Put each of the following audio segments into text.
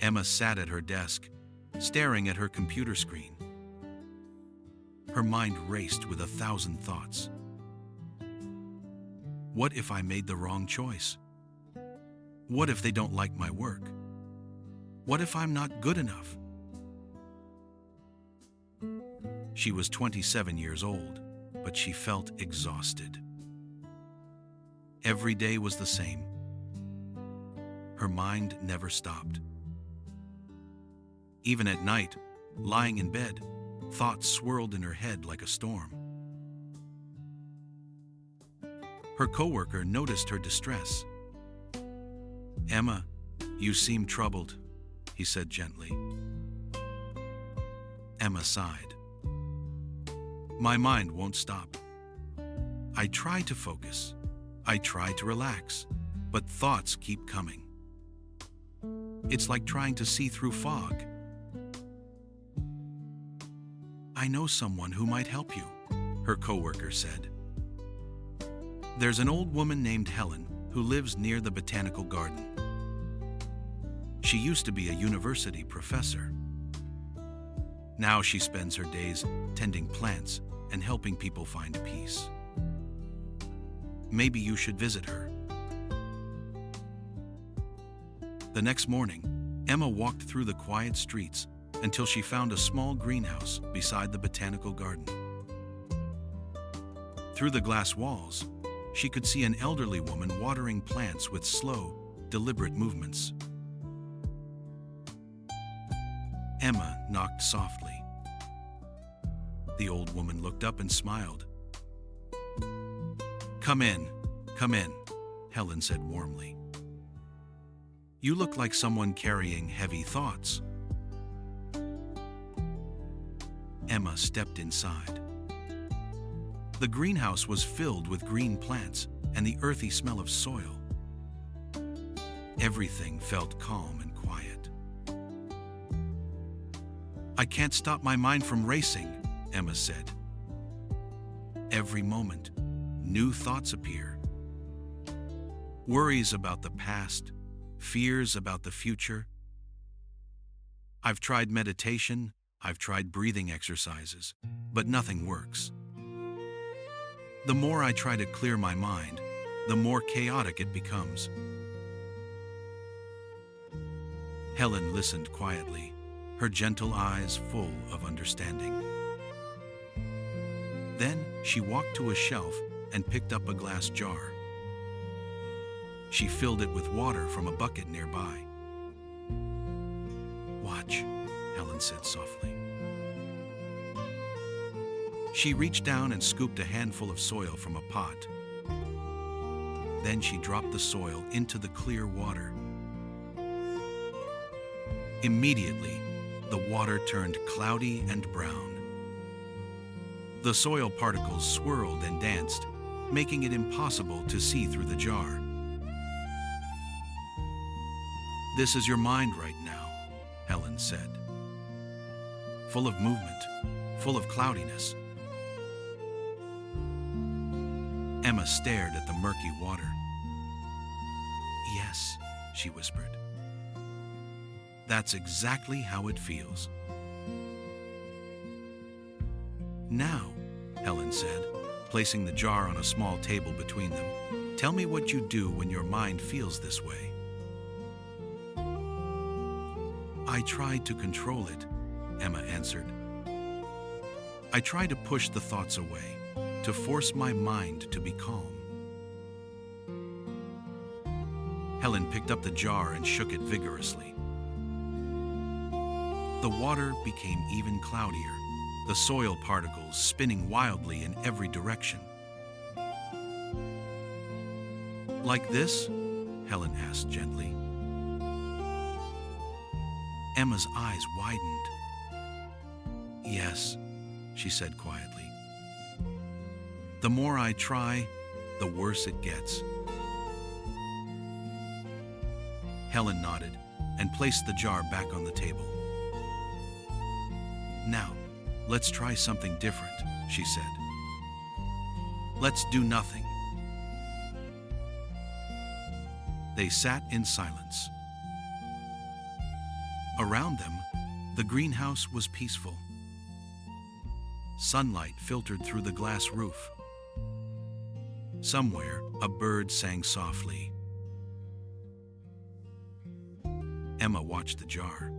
Emma sat at her desk, staring at her computer screen. Her mind raced with 1,000 thoughts. What if I made the wrong choice? What if they don't like my work? What if I'm not good enough? She was 27 years old, but she felt exhausted. Every day was the same. Her mind never stopped. Even at night, lying in bed, thoughts swirled in her head like a storm. Her coworker noticed her distress. "Emma, you seem troubled," he said gently. Emma sighed. "My mind won't stop. I try to focus. I try to relax, but thoughts keep coming. It's like trying to see through fog." "I know someone who might help you," her coworker said. "There's an old woman named Helen who lives near the botanical garden. She used to be a university professor. Now she spends her days tending plants and helping people find peace. Maybe you should visit her." The next morning, Emma walked through the quiet streets until she found a small greenhouse beside the botanical garden. Through the glass walls, she could see an elderly woman watering plants with slow, deliberate movements. Emma knocked softly. The old woman looked up and smiled. Come in," Helen said warmly. "You look like someone carrying heavy thoughts." Emma stepped inside. The greenhouse was filled with green plants and the earthy smell of soil. Everything felt calm and quiet. "I can't stop my mind from racing," Emma said. "Every moment, new thoughts appear. Worries about the past, fears about the future. I've tried meditation, I've tried breathing exercises, but nothing works. The more I try to clear my mind, the more chaotic it becomes." Helen listened quietly, her gentle eyes full of understanding. Then she walked to a shelf and picked up a glass jar. She filled it with water from a bucket nearby. "Watch," Helen said softly. She reached down and scooped a handful of soil from a pot. Then she dropped the soil into the clear water. Immediately, the water turned cloudy and brown. The soil particles swirled and danced, making it impossible to see through the jar. "This is your mind right now," Helen said. "Full of movement, full of cloudiness." Emma stared at the murky water. "Yes," she whispered. "That's exactly how it feels." "Now," Helen said, placing the jar on a small table between them, "tell me what you do when your mind feels this way." "I try to control it," Emma answered. "I try to push the thoughts away, to force my mind to be calm." Helen picked up the jar and shook it vigorously. The water became even cloudier, the soil particles spinning wildly in every direction. "Like this?" Helen asked gently. Emma's eyes widened. "Yes," she said quietly. "The more I try, the worse it gets." Helen nodded and placed the jar back on the table. "Now, let's try something different," she said. "Let's do nothing." They sat in silence. Around them, the greenhouse was peaceful. Sunlight filtered through the glass roof. Somewhere, a bird sang softly. Emma watched the jar.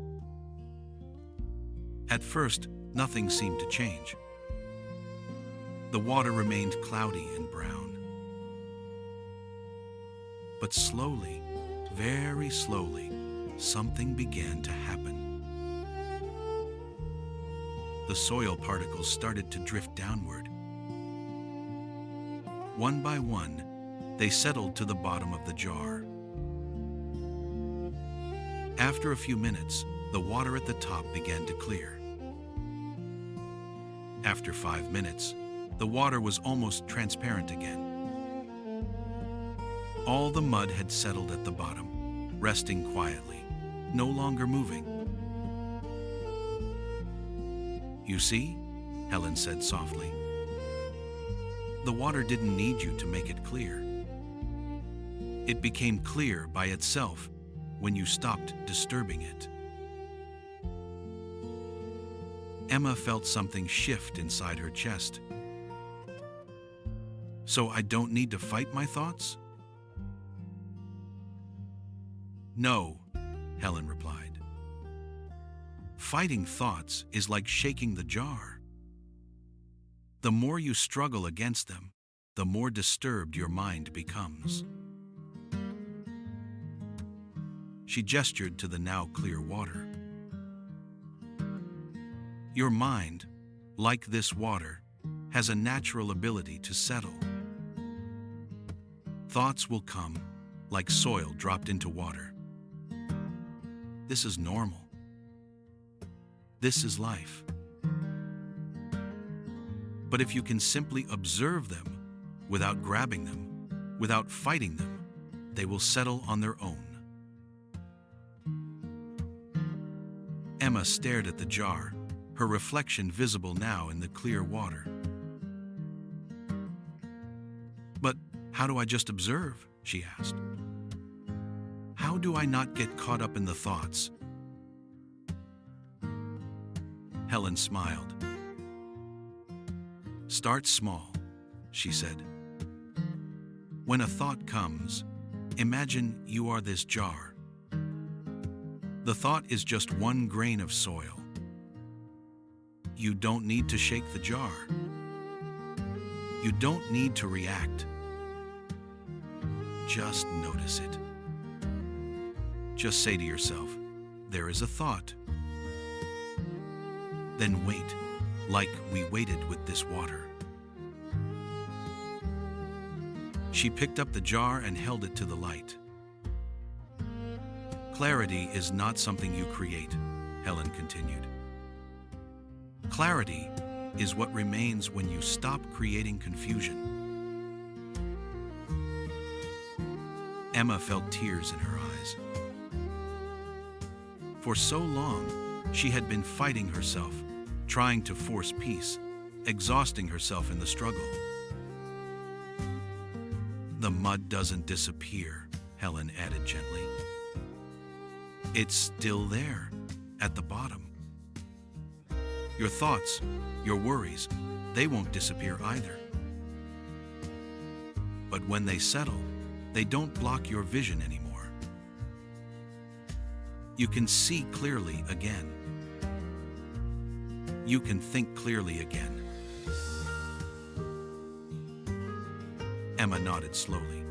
At first, nothing seemed to change. The water remained cloudy and brown. But slowly, very slowly, something began to happen. The soil particles started to drift downward. One by one, they settled to the bottom of the jar. After a few minutes, the water at the top began to clear. After 5 minutes, the water was almost transparent again. All the mud had settled at the bottom, resting quietly, no longer moving. "You see?" Helen said softly. "The water didn't need you to make it clear. It became clear by itself when you stopped disturbing it." Emma felt something shift inside her chest. "So I don't need to fight my thoughts?" "No," Helen replied. "Fighting thoughts is like shaking the jar. The more you struggle against them, the more disturbed your mind becomes." She gestured to the now clear water. "Your mind, like this water, has a natural ability to settle. Thoughts will come like soil dropped into water. This is normal. This is life. But if you can simply observe them, without grabbing them, without fighting them, they will settle on their own." Emma stared at the jar, her reflection visible now in the clear water. "But how do I just observe?" she asked. "How do I not get caught up in the thoughts?" Helen smiled. "Start small," she said. "When a thought comes, imagine you are this jar. The thought is just one grain of soil. You don't need to shake the jar. You don't need to react. Just notice it. Just say to yourself, 'There is a thought.' Then wait, like we waited with this water." She picked up the jar and held it to the light. "Clarity is not something you create," Helen continued. "Clarity is what remains when you stop creating confusion." Emma felt tears in her eyes. For so long, she had been fighting herself, trying to force peace, exhausting herself in the struggle. "The mud doesn't disappear," Helen added gently. "It's still there, at the bottom. Your thoughts, your worries, they won't disappear either. But when they settle, they don't block your vision anymore. You can see clearly again. You can think clearly again." Emma nodded slowly.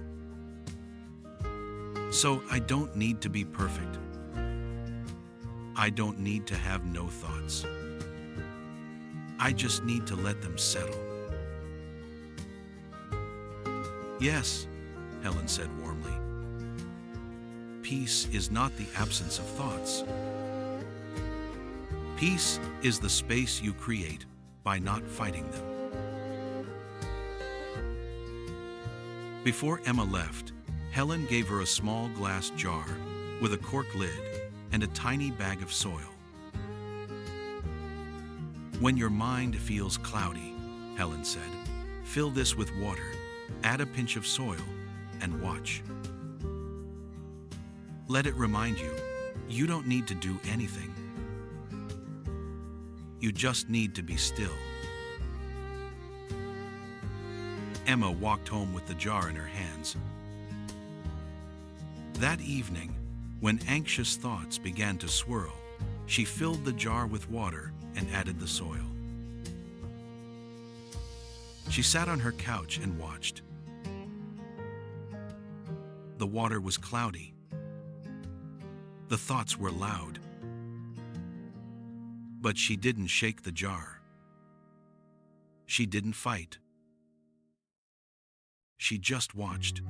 "So I don't need to be perfect. I don't need to have no thoughts. I just need to let them settle." "Yes," Helen said warmly. "Peace is not the absence of thoughts. Peace is the space you create by not fighting them." Before Emma left, Helen gave her a small glass jar with a cork lid and a tiny bag of soil. "When your mind feels cloudy," Helen said, "fill this with water, add a pinch of soil, and watch. Let it remind you, You don't need to do anything. You just need to be still. Emma walked home with the jar in her hands. That evening, when anxious thoughts began to swirl, she filled the jar with water and added the soil. She sat on her couch and watched. The water was cloudy. The thoughts were loud. But she didn't shake the jar. She didn't fight. She just watched.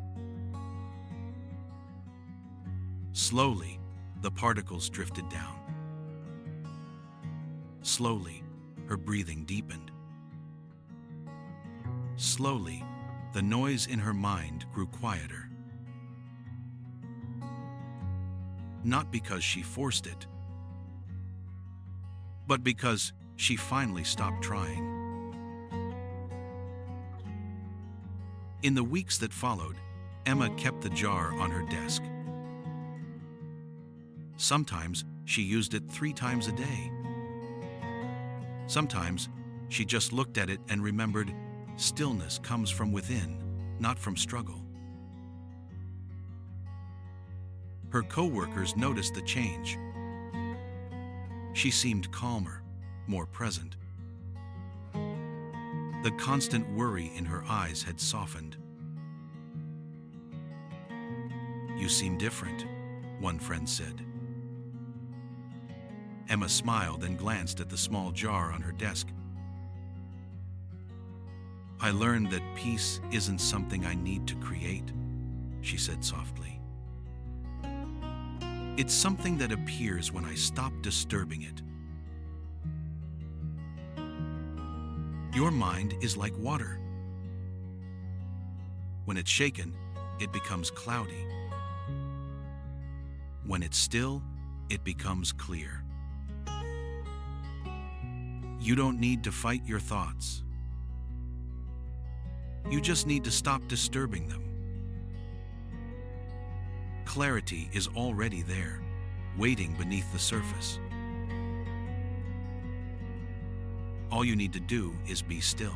Slowly, the particles drifted down. Slowly, her breathing deepened. Slowly, the noise in her mind grew quieter. Not because she forced it, but because she finally stopped trying. In the weeks that followed, Emma kept the jar on her desk. Sometimes she used it 3 times a day. Sometimes she just looked at it and remembered, stillness comes from within, not from struggle. Her co-workers noticed the change. She seemed calmer, more present. The constant worry in her eyes had softened. "You seem different," one friend said. Emma smiled and glanced at the small jar on her desk. "I learned that peace isn't something I need to create," she said softly. "It's something that appears when I stop disturbing it." Your mind is like water. When it's shaken, it becomes cloudy. When it's still, it becomes clear. You don't need to fight your thoughts. You just need to stop disturbing them. Clarity is already there, waiting beneath the surface. All you need to do is be still.